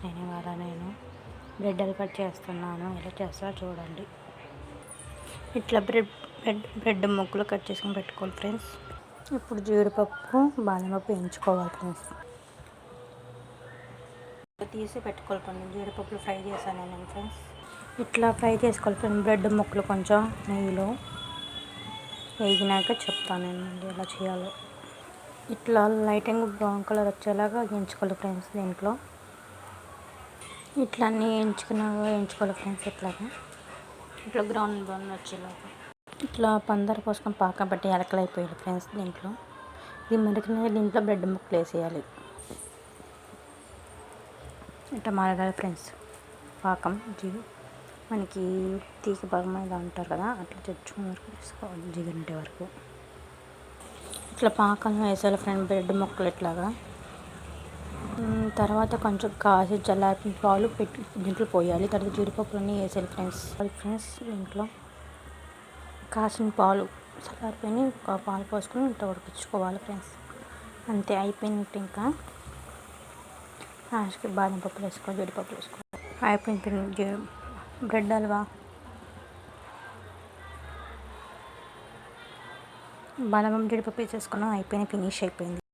నేను ఇవాళ bread cut చేస్తున్నాను. ఎలా చేస్తారో చూడండి. ఇట్లా బ్రెడ్ ముక్కలు కట్ చేసుకొని పెట్టుకోవాలి ఫ్రెండ్స్. ఇప్పుడు జీడిపప్పు బాదం పప్పు వేయించుకోవాలి ఫ్రెండ్స్. తీసి పెట్టుకోవాలి ఫ్రెండ్స్. జీడిపప్పులు ఫ్రై చేశాను నేను ఫ్రెండ్స్. ఇట్లా ఫ్రై చేసుకోవాలి ఫ్రెండ్స్. బ్రెడ్ ముక్కలు కొంచెం నెయ్యిలో వేగినాక చెప్తాను నేను మళ్ళీ ఎలా చేయాలో. ఇట్లా లైటింగ్ బ్రౌన్ వచ్చేలాగా వేయించుకోవాలి ఫ్రెండ్స్. దీంట్లో ఇట్లా అన్నీ వేయించుకోవాలి ఫ్రెండ్స్. ఇట్లా బ్రౌన్ వచ్చేలాగా ఇట్లా పందరు పోసుకొని పాకం బట్టి ఎలకలు అయిపోయాలి ఫ్రెండ్స్. దీంట్లో ఇది మరిగిన దీంట్లో బ్రెడ్ ముక్కలు వేసేయాలి. ఇట్లా మరగాలి ఫ్రెండ్స్. పాకం మనకి తీగ భాగం మీద అంటారు కదా, అట్లా తెచ్చుకునే వరకు వేసుకోవాలి. జిగుంటే వరకు ఇట్లా పాకంలో వేసేయాలి ఫ్రెండ్ బ్రెడ్ ముక్కలు ఇట్లాగా. తర్వాత కొంచెం కాసి చల్లారిన పాలు పెట్టి దీంట్లో పోయాలి. తర్వాత జీడిపప్పులన్నీ వేసేయాలి ఫ్రెండ్స్. దీంట్లో కాసిన పాలు చల్లారిపోయి పాలు పోసుకొని ఇంట్లో ఉడికించుకోవాలి ఫ్రెండ్స్. అంతే అయిపోయినట్టు. ఇంకా లాస్ట్కి బాదం పప్పులు వేసుకోవాలి, జీడిపప్పులు వేసుకోవాలి. అయిపోయింది బ్రెడ్ హల్వా. బాదం జీడిపప్పు వేసేసుకున్నాం. ఫినిష్ అయిపోయింది.